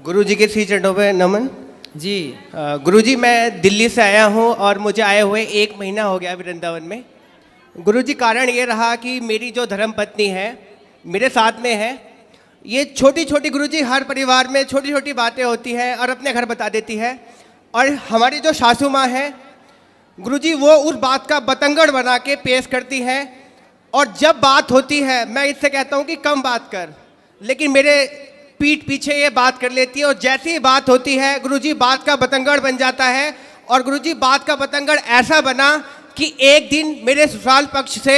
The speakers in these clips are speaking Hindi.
गुरुजी के श्री चरणों पे नमन। जी गुरुजी मैं दिल्ली से आया हूँ और मुझे आए हुए 1 महीना हो गया वृंदावन में। गुरुजी कारण ये रहा कि मेरी जो धर्मपत्नी है मेरे साथ में है। ये छोटी छोटी गुरुजी हर परिवार में छोटी छोटी बातें होती हैं और अपने घर बता देती है। और हमारी जो सासू माँ है गुरुजी वो उस बात का बतंगड़ बना के पेश करती है। और जब बात होती है मैं इससे कहता हूँ कि कम बात कर, लेकिन मेरे पीठ पीछे ये बात कर लेती है। और जैसी ही बात होती है गुरुजी बात का बतंगड़ बन जाता है। और गुरुजी बात का बतंगड़ ऐसा बना कि एक दिन मेरे ससुराल पक्ष से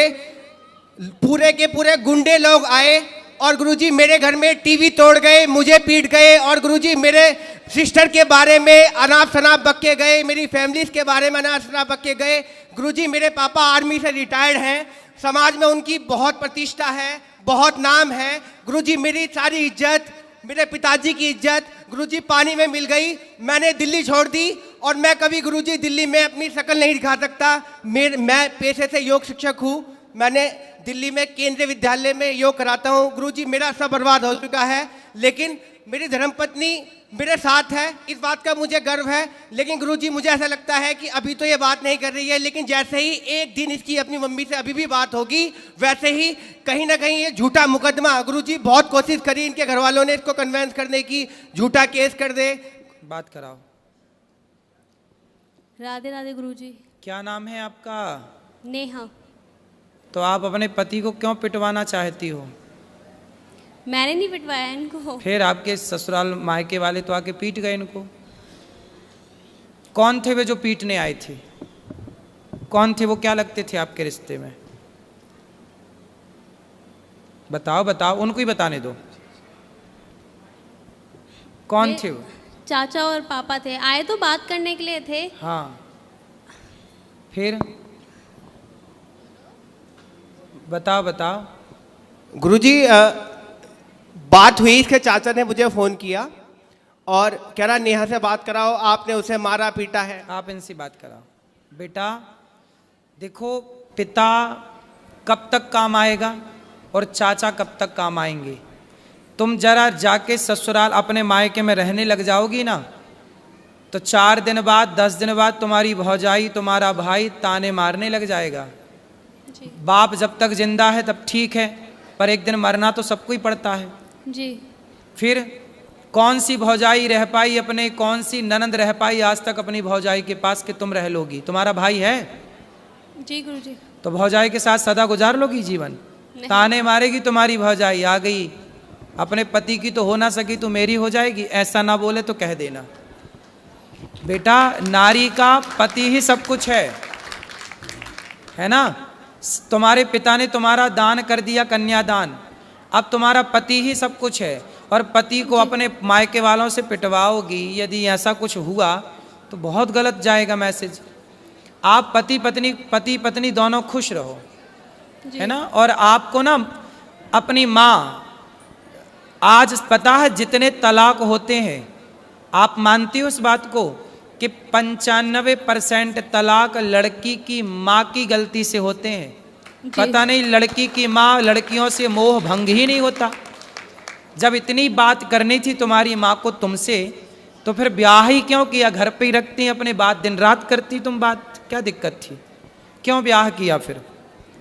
पूरे के पूरे गुंडे लोग आए और गुरुजी मेरे घर में टीवी तोड़ गए, मुझे पीट गए। और गुरुजी मेरे सिस्टर के बारे में अनाप शनाप बक के गए, मेरी फैमिलीज के बारे में अनाप शनाप बक के गए। गुरुजी मेरे पापा आर्मी से रिटायर्ड हैं, समाज में उनकी बहुत प्रतिष्ठा है, बहुत नाम है। गुरुजी मेरी सारी इज्जत, मेरे पिताजी की इज्जत गुरुजी पानी में मिल गई। मैंने दिल्ली छोड़ दी और मैं कभी गुरुजी दिल्ली में अपनी शक्ल नहीं दिखा सकता। मैं पेशे से योग शिक्षक हूँ। मैंने दिल्ली में केंद्रीय विद्यालय में योग कराता हूँ। गुरुजी मेरा सब बर्बाद हो चुका है, लेकिन मेरी धर्मपत्नी मेरे साथ है, इस बात का मुझे गर्व है। लेकिन गुरुजी मुझे ऐसा लगता है कि अभी तो ये बात नहीं कर रही है, लेकिन जैसे ही एक दिन इसकी अपनी मम्मी से अभी भी बात होगी वैसे ही कहीं ना कहीं ये झूठा मुकदमा, गुरुजी बहुत कोशिश करी इनके घर वालों ने इसको कन्वेंस करने की, झूठा केस कर दे। बात कराओ। राधे राधे गुरुजी। क्या नाम है आपका? नेहा। तो आप अपने पति को क्यों पिटवाना चाहती हो? मैंने नहीं पिटवाया इनको। फिर आपके ससुराल मायके वाले तो आके पीट गए इनको। कौन थे वे जो पीटने आए थे? कौन थे वो? क्या लगते थे आपके रिश्ते में? बताओ बताओ, उनको ही बताने दो। कौन थे वो? चाचा और पापा थे, आए तो बात करने के लिए थे। हाँ, फिर बताओ बताओ। गुरुजी बात हुई, इसके चाचा ने मुझे फ़ोन किया और कह रहा नेहा से बात कराओ, आपने उसे मारा पीटा है। आप इनसे बात कराओ। बेटा देखो, पिता कब तक काम आएगा और चाचा कब तक काम आएंगे। तुम जरा जाके ससुराल अपने मायके में रहने लग जाओगी ना, तो 4 दिन बाद 10 दिन बाद तुम्हारी भौजाई, तुम्हारा भाई ताने मारने लग जाएगा। जी। बाप जब तक जिंदा है तब ठीक है, पर एक दिन मरना तो सबको ही पड़ता है। जी। फिर कौन सी भौजाई रह पाई अपने, कौन सी ननंद रह पाई आज तक अपनी भौजाई के पास कि तुम रह लोगी? तुम्हारा भाई है? जी गुरुजी। तो भौजाई के साथ सदा गुजार लोगी जीवन? ताने मारेगी तुम्हारी भौजाई, आ गई अपने पति की तो हो ना सकी तो मेरी हो जाएगी। ऐसा ना बोले तो कह देना। बेटा नारी का पति ही सब कुछ है ना। तुम्हारे पिता ने तुम्हारा दान कर दिया, कन्यादान, अब तुम्हारा पति ही सब कुछ है। और पति को अपने मायके वालों से पिटवाओगी, यदि ऐसा कुछ हुआ तो बहुत गलत जाएगा मैसेज। आप पति पत्नी दोनों खुश रहो, है ना। और आपको ना अपनी माँ, आज पता है जितने तलाक होते हैं, आप मानती हो उस बात को कि 95% तलाक लड़की की माँ की गलती से होते हैं। पता नहीं लड़की की माँ, लड़कियों से मोह भंग ही नहीं होता। जब इतनी बात करनी थी तुम्हारी माँ को तुमसे, तो फिर ब्याह ही क्यों किया? घर पे ही रखती अपने बात, दिन रात करती तुम बात, क्या दिक्कत थी? क्यों ब्याह किया फिर?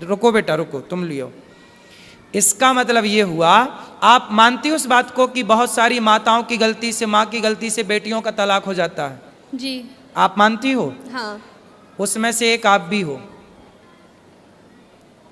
रुको बेटा रुको, तुम लियो। इसका मतलब ये हुआ, आप मानती हो उस बात को कि बहुत सारी माताओं की गलती से, माँ की गलती से बेटियों का तलाक हो जाता है? जी। आप मानती हो? हाँ। उसमें से एक आप भी हो।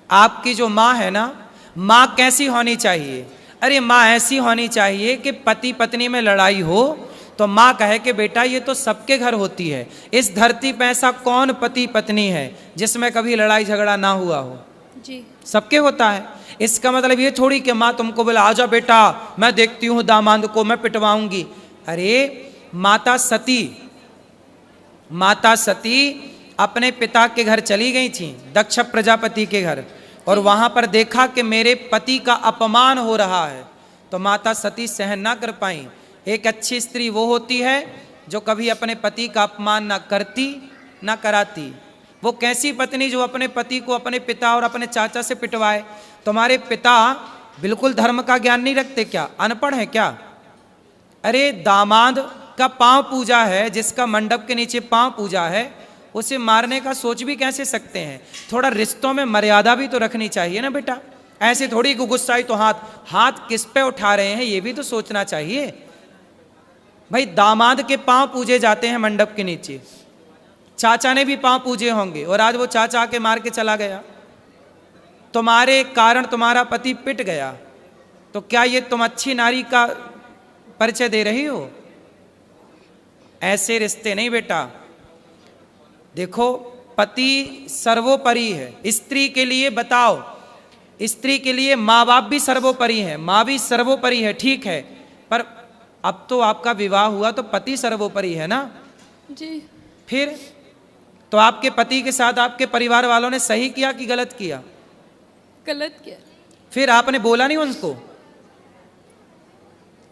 आपकी जो माँ है ना, माँ कैसी होनी चाहिए? अरे माँ ऐसी होनी चाहिए कि पति पत्नी में लड़ाई हो तो माँ कहे कि बेटा ये तो सबके घर होती है, इस धरती पे ऐसा कौन पति पत्नी है जिसमें कभी लड़ाई झगड़ा ना हुआ हो? जी। सबके होता है। इसका मतलब ये थोड़ी कि माँ तुमको बोला आजा बेटा मैं देखती हूँ दामाद को मैं पिटवाऊंगी। अरे माता सती अपने पिता के घर चली गई थी, दक्ष प्रजापति के घर, और वहां पर देखा कि मेरे पति का अपमान हो रहा है, तो माता सती सहन ना कर पाई। एक अच्छी स्त्री वो होती है जो कभी अपने पति का अपमान ना करती ना कराती। वो कैसी पत्नी जो अपने पति को अपने पिता और अपने चाचा से पिटवाए? तुम्हारे पिता बिल्कुल धर्म का ज्ञान नहीं रखते क्या? अनपढ़ है क्या? अरे दामाद का पांव पूजा है, जिसका मंडप के नीचे पांव पूजा है, उसे मारने का सोच भी कैसे सकते हैं? थोड़ा रिश्तों में मर्यादा भी तो रखनी चाहिए ना बेटा। ऐसे थोड़ी गुस्साई तो हाथ किस पे उठा रहे हैं ये भी तो सोचना चाहिए। भाई दामाद के पांव पूजे जाते हैं मंडप के नीचे, चाचा ने भी पांव पूजे होंगे, और आज वो चाचा आके मार के चला गया, तुम्हारे कारण तुम्हारा पति पिट गया, तो क्या ये तुम अच्छी नारी का परिचय दे रही हो? ऐसे रिश्ते नहीं बेटा। देखो पति सर्वोपरि है, स्त्री के लिए बताओ, स्त्री के लिए माँ बाप भी सर्वोपरि है, माँ भी सर्वोपरि है, ठीक है, पर अब तो आपका विवाह हुआ तो पति सर्वोपरि है ना जी। फिर तो आपके पति के साथ आपके परिवार वालों ने सही किया कि गलत किया? गलत किया। फिर आपने बोला नहीं उनको?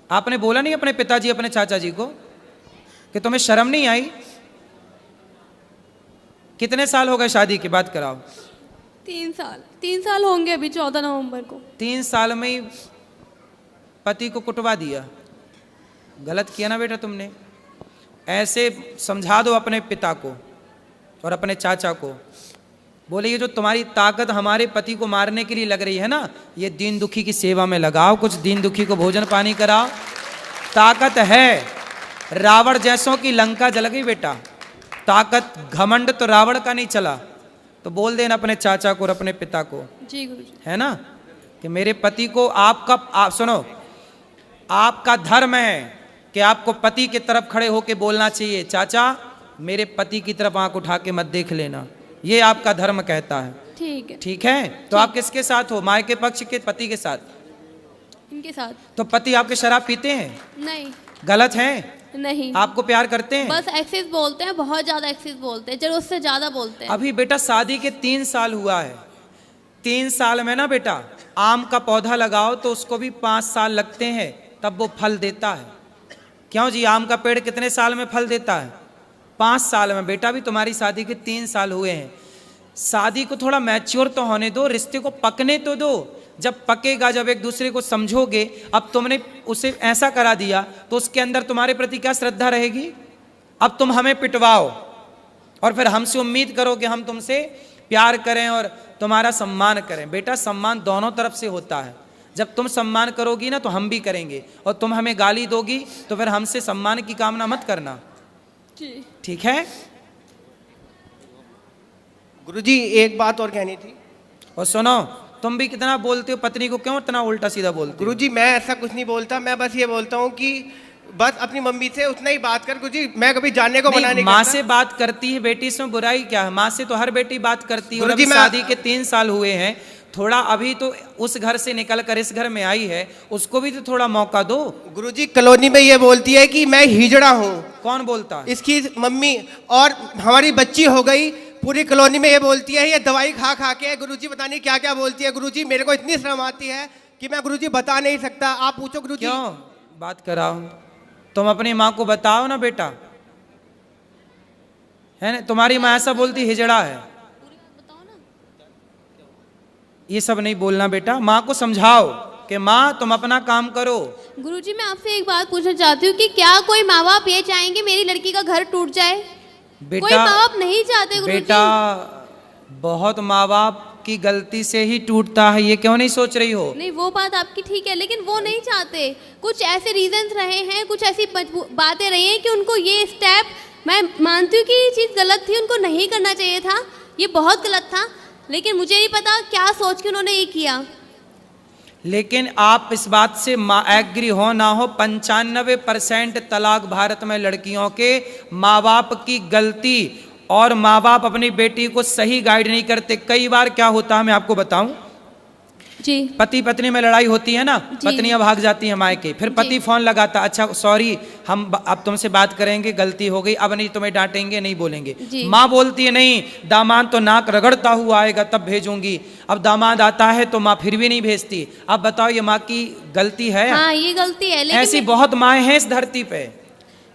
आपने बोला नहीं अपने पिताजी अपने चाचा जी को कि तुम्हें शर्म नहीं आई? कितने साल हो गए शादी की बात कराओ? 3 साल होंगे अभी 14 नवंबर को। 3 साल में ही पति को कुटवा दिया, गलत किया ना बेटा तुमने। ऐसे समझा दो अपने पिता को और अपने चाचा को, बोले ये जो तुम्हारी ताकत हमारे पति को मारने के लिए लग रही है ना, ये दीन दुखी की सेवा में लगाओ, कुछ दीन दुखी को भोजन पानी कराओ, ताकत है। रावण जैसों की लंका जल गई बेटा, ताकत घमंड तो रावण का नहीं चला। तो बोल देना अपने चाचा को और अपने पिता को, जी गुरुजी, है ना, कि मेरे पति को आप सुनो, आपका धर्म है कि आपको पति की तरफ खड़े होकर बोलना चाहिए, चाचा मेरे पति की तरफ आंख उठा के मत देख लेना, ये आपका धर्म कहता है। ठीक है। ठीक है, तो आप किसके साथ हो? माँ के पक्ष के पति के साथ? इनके साथ। तो पति आपके शराब पीते हैं? नहीं। गलत है? नहीं। आपको प्यार करते हैं? बस एक्सेस बोलते हैं, बहुत ज्यादा एक्सेस बोलते हैं, जरूरत से ज्यादा बोलते हैं। अभी बेटा शादी के 3 साल हुआ है, 3 साल में ना बेटा आम का पौधा लगाओ तो उसको भी 5 साल लगते हैं तब वो फल देता है। क्यों जी? आम का पेड़ कितने साल में फल देता है? 5 साल में। बेटा भी तुम्हारी शादी के 3 साल हुए हैं, शादी को थोड़ा मैच्योर तो होने दो, रिश्ते को पकने तो दो। जब पकेगा, जब एक दूसरे को समझोगे, अब तुमने उसे ऐसा करा दिया तो उसके अंदर तुम्हारे प्रति क्या श्रद्धा रहेगी? अब तुम हमें पिटवाओ और फिर हमसे उम्मीद करो कि हम तुमसे प्यार करें और तुम्हारा सम्मान करें। बेटा सम्मान दोनों तरफ से होता है, जब तुम सम्मान करोगी ना तो हम भी करेंगे, और तुम हमें गाली दोगी तो फिर हमसे सम्मान की कामना मत करना, ठीक है? गुरुजी एक बात और कहनी थी। और सुनो, तुम भी कितना बोलते हो पत्नी को, क्यों इतना उल्टा सीधा बोलते हो? गुरुजी मैं ऐसा कुछ नहीं बोलता, मैं बस ये बोलता हूँ कि बस अपनी मम्मी से उतना ही बात कर गुरुजी, मैं कभी जानने को मना नहीं करता। माँ से बात करती है बेटी, इसमें बुराई क्या है? माँ से तो हर बेटी बात करती है। और अभी शादी के 3 साल हुए हैं, थोड़ा अभी तो उस घर से निकल कर इस घर में आई है, उसको भी तो थोड़ा मौका दो। गुरुजी कॉलोनी में ये बोलती है कि मैं हिजड़ा हूँ। कौन बोलता है? इसकी मम्मी, और हमारी बच्ची हो गई, पूरी कॉलोनी में ये बोलती है ये दवाई खा खा के, गुरुजी पता नहीं क्या क्या बोलती है। गुरुजी मेरे को इतनी शर्म आती है कि मैं गुरुजी बता नहीं सकता, आप पूछो गुरुजी। क्यों बात कराओ? तुम अपनी माँ को बताओ ना बेटा, है ना? तुम्हारी माँ ऐसा बोलती हिजड़ा है, ये सब नहीं बोलना बेटा। माँ को समझाओ कि माँ तुम अपना काम करो। गुरुजी मैं आपसे एक बात पूछना चाहती हूँ कि क्या कोई माँ बाप ये चाहेंगे मेरी लड़की का घर टूट जाए? बेटा, कोई माँ बाप नहीं चाहते गुरुजी। बेटा बहुत माँ बाप की गलती से ही टूटता है, ये क्यों नहीं सोच रही हो? नहीं वो बात आपकी ठीक है, लेकिन वो नहीं चाहते, कुछ ऐसे रीजंस रहे हैं, कुछ ऐसी बातें रही हैं कि उनको ये स्टेप, मैं मानती हूँ कि ये चीज़ गलत थी, उनको नहीं करना चाहिए था, ये बहुत गलत था, लेकिन मुझे नहीं पता क्या सोच के उन्होंने ये किया। लेकिन आप इस बात से एग्री हो ना हो, 95% तलाक भारत में लड़कियों के माँ बाप की गलती, और माँ बाप अपनी बेटी को सही गाइड नहीं करते। कई बार क्या होता है मैं आपको बताऊं जी, पति पत्नी में लड़ाई होती है ना, पत्नियां भाग जाती हैं मायके, फिर पति फोन लगाता, अच्छा सॉरी हम अब तुमसे बात करेंगे, गलती हो गई, अब नहीं तुम्हें डांटेंगे, नहीं बोलेंगे। माँ बोलती है नहीं, दामाद तो नाक रगड़ता हुआ आएगा तब भेजूंगी। अब दामाद आता है तो माँ फिर भी नहीं भेजती। अब बताओ ये माँ की गलती है? हाँ ये गलती है, लेकिन ऐसी बहुत माएँ हैं इस धरती पे,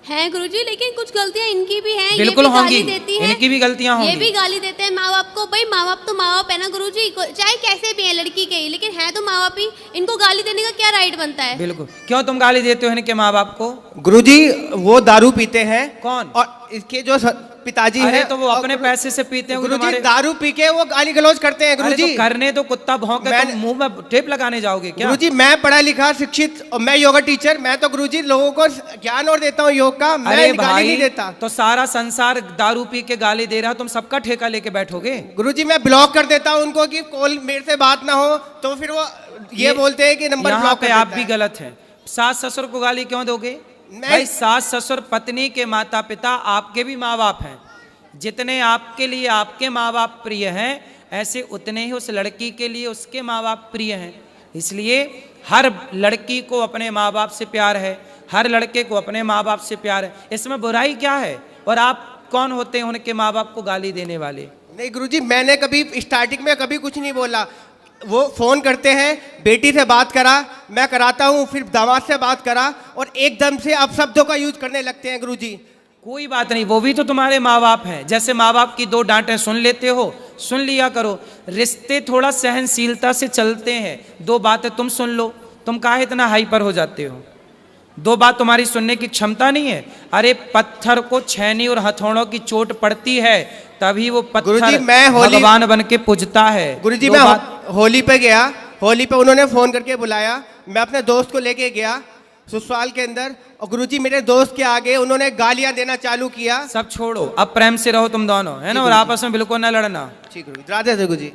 हैं गुरुजी, लेकिन कुछ गलतियां इनकी भी हैं। बिल्कुल ये भी होंगी, गाली देती हैं, इनकी भी गलतियां ये होंगी। भी गाली देते हैं माँ बाप को। भाई माँ बाप तो माँ बाप है ना गुरुजी, चाहे कैसे भी है लड़की के ही, लेकिन है तो माँ बाप ही। इनको गाली देने का क्या राइट बनता है? बिल्कुल। क्यों तुम गाली देते हो इनके माँ बाप को? गुरुजी वो दारू पीते हैं। कौन? और इसके जो पिताजी अरे हैं तो वो अपने पैसे से पीते हैं। गुरुजी तुम्हारे दारू पी के वो गाली गलौज करते हैं अरे गुरुजी। तो करने तो कुत्ता भौंके, मैं- तुम मुंह में टेप लगाने जाओगे क्या? गुरुजी मैं पढ़ा लिखा शिक्षित और मैं योगा टीचर, मैं तो गुरुजी लोगों को ज्ञान और देता हूँ योग का, मैं अरे गाली नहीं देता। तो सारा संसार दारू पी के गाली दे रहा, तुम सबका ठेका लेके बैठोगे? गुरुजी मैं ब्लॉक कर देता हूँ उनको कि कॉल मेरे से बात ना हो, तो फिर वो ये बोलते हैं कि नंबर यहाँ ब्लॉक पे कर आप देता भी है। गलत हैं। सास ससुर को गाली क्यों दोगे? मैं- भाई सास ससुर पत्नी के माता पिता आपके भी माँ बाप हैं। जितने आपके लिए आपके माँ बाप प्रिय हैं, ऐसे उतने ही उस लड़की के लिए उसके माँ बाप प्रिय हैं। इसलिए हर लड़की को अपने माँ बाप से प्यार है, हर लड़के को अपने माँ बाप से प्यार है। इसमें बुराई क्या है? और आप कौन होते हैं उनके माँ बाप को गाली देने वाले? नहीं गुरुजी मैंने कभी स्टार्टिंग में कभी कुछ नहीं बोला। वो फोन करते हैं, बेटी से बात करा, मैं कराता हूँ, फिर दामाद से बात करा, और एकदम से अब शब्दों का यूज करने लगते हैं गुरुजी। कोई बात नहीं, वो भी तो तुम्हारे माँ बाप हैं। जैसे माँ बाप की दो डांटें सुन लेते हो, सुन लिया करो। रिश्ते थोड़ा सहनशीलता से चलते हैं। दो बातें तुम सुन लो, तुम काहे इतना हाइपर हो जाते हो? दो बात तुम्हारी सुनने की क्षमता नहीं है? अरे पत्थर को छेनी और हथौड़ों की चोट पड़ती है, तभी वो पत्थर गुरुजी, मैं होली- भगवान बन के पूजता है। गुरुजी दो मैं बात- होली पे गया, होली पे उन्होंने फोन करके बुलाया, मैं अपने दोस्त को लेके गया ससुराल के अंदर, और गुरुजी मेरे दोस्त के आगे उन्होंने गालियां देना चालू किया। सब छोड़ो, अब प्रेम से रहो तुम दोनों, है ना? और आपस में बिल्कुल ना लड़ना। ठीक गुरुजी, राधे राधे गुरुजी।